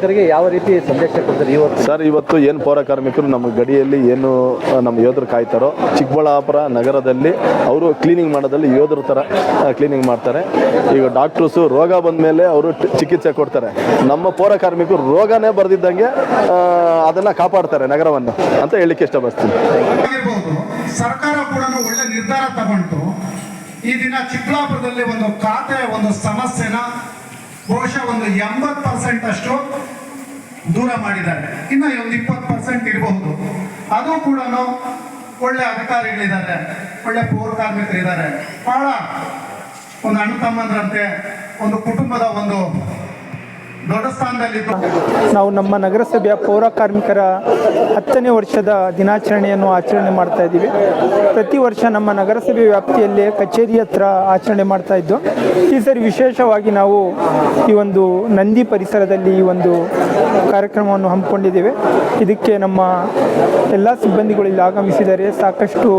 ಕಾರ್ಮಿಕರಿಗೆ ಯಾವ ರೀತಿ ಸಂದೇಶ ಕೊಡ್ತಾರೆ ಇವತ್ತು? ಸರ್, ಇವತ್ತು ಏನು ಪೌರ ಕಾರ್ಮಿಕರು ನಮ್ಮ ಗಡಿಯಲ್ಲಿ ಏನು ನಮ್ಮ ಯೋಧರು ಕಾಯ್ತಾರೋ, ಚಿಕ್ಕಬಳ್ಳಾಪುರ ನಗರದಲ್ಲಿ ಅವರು ಕ್ಲೀನಿಂಗ್ ಮಾಡೋದಲ್ಲಿ ಯೋಧರ ಥರ ಕ್ಲೀನಿಂಗ್ ಮಾಡ್ತಾರೆ. ಈಗ ಡಾಕ್ಟರ್ಸು ರೋಗ ಬಂದ ಮೇಲೆ ಅವರು ಚಿಕಿತ್ಸೆ ಕೊಡ್ತಾರೆ. ನಮ್ಮ ಪೌರ ಕಾರ್ಮಿಕರು ರೋಗನೇ ಬರೆದಿದ್ದಂಗೆ ಅದನ್ನು ಕಾಪಾಡ್ತಾರೆ ನಗರವನ್ನು ಅಂತ ಹೇಳಲಿಕ್ಕೆ ಇಷ್ಟಪಡ್ತೀನಿ. ಸರ್ಕಾರ ಕೂಡ ಒಳ್ಳೆ ನಿರ್ಧಾರ ತಗೊಂಡು ಈ ದಿನ ಚಿಕ್ಕಬಳ್ಳಾಪುರದಲ್ಲಿ ಒಂದು ಖಾತೆ ಒಂದು ಸಮಸ್ಯೆನ ಬಹುಶಃ ಒಂದು 80% ಅಷ್ಟು ದೂರ ಮಾಡಿದ್ದಾರೆ. ಇನ್ನು ಒಂದು 20% ಇರಬಹುದು. ಅದು ಕೂಡ ಒಳ್ಳೆ ಅಧಿಕಾರಿಗಳಿದ್ದಾರೆ, ಒಳ್ಳೆ ಪೌರ ಕಾರ್ಮಿಕರಿದ್ದಾರೆ. ಬಹಳ ಒಂದು ಅಣ್ಣ ತಮ್ಮಂದ್ರಂತೆ ಒಂದು ಕುಟುಂಬದ ಒಂದು ದೊಡ್ಡ ಸ್ಥಾನದಲ್ಲಿ ನಾವು ನಮ್ಮ ನಗರಸಭೆಯ ಪೌರ ಕಾರ್ಮಿಕರ 10ನೇ ವರ್ಷದ ದಿನಾಚರಣೆಯನ್ನು ಆಚರಣೆ ಮಾಡ್ತಾ ಇದ್ದೀವಿ. ಪ್ರತಿ ವರ್ಷ ನಮ್ಮ ನಗರಸಭೆ ವ್ಯಾಪ್ತಿಯಲ್ಲಿ ಕಚೇರಿ ಹತ್ರ ಆಚರಣೆ ಮಾಡ್ತಾ ಇದ್ದು, ಈ ಸರಿ ವಿಶೇಷವಾಗಿ ನಾವು ಈ ಒಂದು ನಂದಿ ಪರಿಸರದಲ್ಲಿ ಈ ಒಂದು ಕಾರ್ಯಕ್ರಮವನ್ನು ಹಮ್ಮಿಕೊಂಡಿದ್ದೇವೆ. ಇದಕ್ಕೆ ನಮ್ಮ ಎಲ್ಲ ಸಿಬ್ಬಂದಿಗಳು ಇಲ್ಲಿ ಆಗಮಿಸಿದ್ದಾರೆ. ಸಾಕಷ್ಟು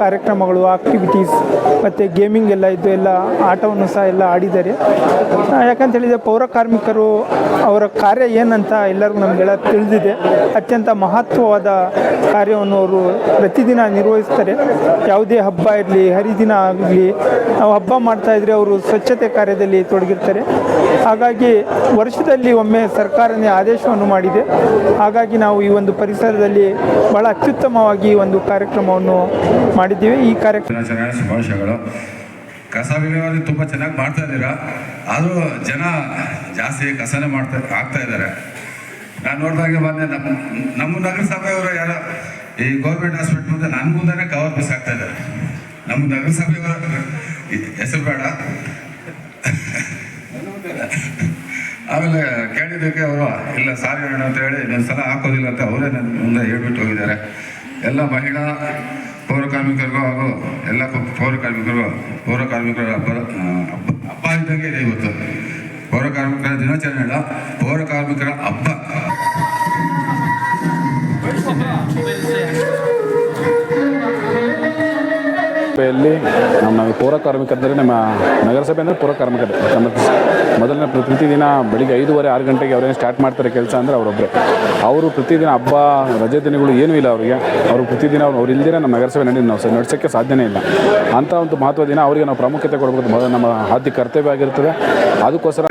ಕಾರ್ಯಕ್ರಮಗಳು, ಆಕ್ಟಿವಿಟೀಸ್ ಮತ್ತು ಗೇಮಿಂಗ್ ಎಲ್ಲ ಇದ್ದು ಎಲ್ಲ ಆಟವನ್ನು ಸಹ ಎಲ್ಲ ಆಡಿದ್ದಾರೆ. ಯಾಕಂತ ಹೇಳಿದರೆ ಪೌರ ಕಾರ್ಮಿಕರು ಅವರ ಕಾರ್ಯ ಏನಂತ ಎಲ್ಲರಿಗೂ ನಮಗೆಲ್ಲ ತಿಳಿದಿದೆ. ಅತ್ಯಂತ ಮಹತ್ವವಾದ ಕಾರ್ಯವನ್ನು ಅವರು ಪ್ರತಿದಿನ ನಿರ್ವಹಿಸ್ತಾರೆ. ಯಾವುದೇ ಹಬ್ಬ ಇರಲಿ, ಹರಿದಿನ ಆಗಲಿ, ನಾವು ಹಬ್ಬ ಮಾಡ್ತಾಯಿದ್ರೆ ಅವರು ಸ್ವಚ್ಛತೆ ಕಾರ್ಯದಲ್ಲಿ ತೊಡಗಿರ್ತಾರೆ. ಹಾಗಾಗಿ ವರ್ಷದಲ್ಲಿ ಒಮ್ಮೆ ಸರ್ಕಾರನೇ ಆದೇಶವನ್ನು ಮಾಡಿದೆ. ಹಾಗಾಗಿ ನಾವು ಈ ಒಂದು ಪರಿಸರದಲ್ಲಿ ಭಾಳ ಅತ್ಯುತ್ತಮವಾಗಿ ಈ ಒಂದು ಕಾರ್ಯಕ್ರಮವನ್ನು ಮಾಡಿದ್ದೀವಿ. ಈ ಕಾರ್ಯಕ್ರಮ ಶುಭಾಶಯಗಳು. ಕಸ ವಿಲೇವಾರಿ ತುಂಬ ಚೆನ್ನಾಗಿ ಮಾಡ್ತಾ ಇದ್ದೀರಾ. ಆದರೂ ಜನ ಜಾಸ್ತಿ ಕಸನೇ ಆಗ್ತಾ ಇದ್ದಾರೆ. ನಾನು ನೋಡಿದಾಗೆ ಬಂದೆ, ನಮ್ಮ ನಗರಸಭೆಯವರು ಯಾರೋ ಈ ಗೌರ್ಮೆಂಟ್ ಹಾಸ್ಪಿಟ್ಲ್ ಮುಂದೆ ನನ್ನ ಮುಂದೆ ಕವರ್ ಪೀಸ್ ಆಗ್ತಾ ಇದ್ದಾರೆ. ನಮ್ಮ ನಗರಸಭೆಯವರ ಹೆಸರು ಬೇಡ. ಆಮೇಲೆ ಕೇಳಿದ್ದಕ್ಕೆ ಅವರು ಇಲ್ಲ ಸಾರಿ ಅಣ್ಣ ಅಂತ ಹೇಳಿ ಇನ್ನೊಂದು ಸಲ ಹಾಕೋದಿಲ್ಲ ಅಂತ ಅವರೇ ನನ್ನ ಮುಂದೆ ಹೇಳ್ಬಿಟ್ಟು ಹೋಗಿದ್ದಾರೆ. ಎಲ್ಲ ಮಹಿಳಾ ಪೌರ ಕಾರ್ಮಿಕರಿಗೂ ಹಾಗೂ ಎಲ್ಲ ಪೌರ ಕಾರ್ಮಿಕರ ಹಬ್ಬ ಇದ್ದಂಗೆ ಇದೆ ಇವತ್ತು. ಪೌರ ಕಾರ್ಮಿಕರ ದಿನಾಚರಣೆ ಅಲ್ಲ, ಪೌರ ಕಾರ್ಮಿಕರ ಹಬ್ಬ. ಸಭೆಯಲ್ಲಿ ನಮ್ಮ ಪೌರ ಕಾರ್ಮಿಕರಂದರೆ ನಮ್ಮ ನಗರಸಭೆ ಅಂದರೆ ಪೌರ ಕಾರ್ಮಿಕರು. ನಮ್ಮ ಮೊದಲನೇ ಪ್ರತಿದಿನ ಬೆಳಿಗ್ಗೆ 5:30-6 ಗಂಟೆಗೆ ಅವರೇನು ಸ್ಟಾರ್ಟ್ ಮಾಡ್ತಾರೆ ಕೆಲಸ ಅಂದರೆ ಅವರೊಬ್ಬರೇ. ಅವರು ಪ್ರತಿದಿನ ಹಬ್ಬ ರಜೆ ದಿನಗಳು ಏನೂ ಇಲ್ಲ ಅವರಿಗೆ. ಅವರು ಪ್ರತಿದಿನ ಅವ್ರು ಇಲ್ದಿರ ನಮ್ಮ ನಗರಸಭೆ ನಾವು ನಡೆಸೋಕ್ಕೆ ಸಾಧ್ಯನೇ ಇಲ್ಲ. ಅಂಥ ಒಂದು ಮಹತ್ವ ದಿನ ಅವರಿಗೆ ನಾವು ಪ್ರಾಮುಖ್ಯತೆ ಕೊಡಬೇಕು, ಮೊದಲು ನಮ್ಮ ಆದ್ಯ ಕರ್ತವ್ಯ ಆಗಿರ್ತದೆ. ಅದಕ್ಕೋಸ್ಕರ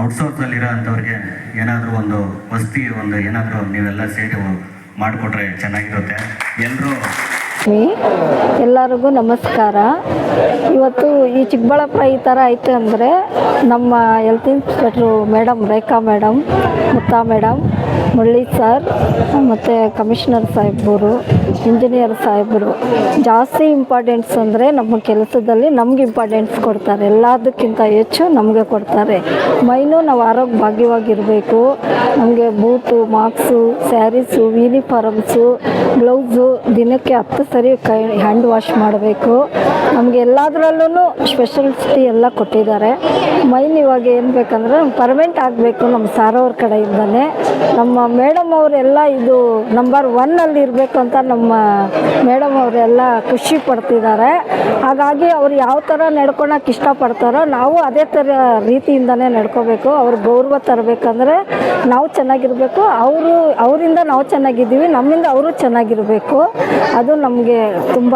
ಔಟ್ಸೋರ್ಸಲ್ಲಿರೋ ಅಂಥವ್ರಿಗೆ ಏನಾದರೂ ಒಂದು ವಸತಿ ಒಂದು ಏನಾದರೂ ನೀವೆಲ್ಲ ಸೇರಿ ಮಾಡಿಕೊಟ್ರೆ ಚೆನ್ನಾಗಿರುತ್ತೆ. ಎಲ್ಲರಿಗೂ ನಮಸ್ಕಾರ. ಇವತ್ತು ಈ ಚಿಕ್ಕಬಳ್ಳಾಪುರ ಈ ಥರ ಐತೆ ಅಂದರೆ ನಮ್ಮ ಹೆಲ್ತ್ ಇನ್ಸ್ಪೆಕ್ಟ್ರು ಮೇಡಮ್ ರೇಖಾ ಮೇಡಮ್, ಮುತ್ತಾ ಮೇಡಮ್, ಮುರಳಿ ಸರ್ ಮತ್ತು ಕಮಿಷನರ್ ಸಾಹೇಬರು, ಇಂಜಿನಿಯರ್ ಸಾಹೇಬರು ಜಾಸ್ತಿ ಇಂಪಾರ್ಟೆನ್ಸ್ ಅಂದರೆ ನಮ್ಮ ಕೆಲಸದಲ್ಲಿ ನಮ್ಗೆ ಇಂಪಾರ್ಟೆನ್ಸ್ ಕೊಡ್ತಾರೆ. ಎಲ್ಲದಕ್ಕಿಂತ ಹೆಚ್ಚು ನಮಗೆ ಕೊಡ್ತಾರೆ. ಮೈನು ನಾವು ಆರೋಗ್ಯ ಭಾಗ್ಯವಾಗಿರಬೇಕು. ನಮಗೆ boot, masks, saris, uniforms, gloves ದಿನಕ್ಕೆ 10 ಸರಿ ಹ್ಯಾಂಡ್ ವಾಶ್ ಮಾಡಬೇಕು. ನಮಗೆ ಎಲ್ಲದರಲ್ಲೂ ಸ್ಪೆಷಲಿಸ್ಟಿ ಎಲ್ಲ ಕೊಟ್ಟಿದ್ದಾರೆ. ಮೈನ್ ಇವಾಗ ಏನು ಬೇಕಂದ್ರೆ ಪರ್ಮನೆಂಟ್ ಆಗಬೇಕು ನಮ್ಮ ಸಾರವ್ರ ಕಡೆಯಿಂದನೇ. ನಮ್ಮ ಮೇಡಮ್ ಅವರೆಲ್ಲ ಇದು ನಂಬರ್ 1 ಇರಬೇಕು ಅಂತ ನಮ್ಮ ಮೇಡಮ್ ಅವರೆಲ್ಲ ಖುಷಿ ಪಡ್ತಿದ್ದಾರೆ. ಹಾಗಾಗಿ ಅವ್ರು ಯಾವ ಥರ ನಡ್ಕೊಳಕ್ಕೆ ಇಷ್ಟಪಡ್ತಾರೋ ನಾವು ಅದೇ ಥರ ರೀತಿಯಿಂದನೇ ನಡ್ಕೋಬೇಕು. ಅವ್ರ ಗೌರವ ತರಬೇಕಂದ್ರೆ ನಾವು ಚೆನ್ನಾಗಿರಬೇಕು, ಅವರಿಂದ ನಾವು ಚೆನ್ನಾಗಿದ್ದೀವಿ, ನಮ್ಮಿಂದ ಅವರು ಚೆನ್ನಾಗಿರಬೇಕು. ಅದು ನಮಗೆ ತುಂಬ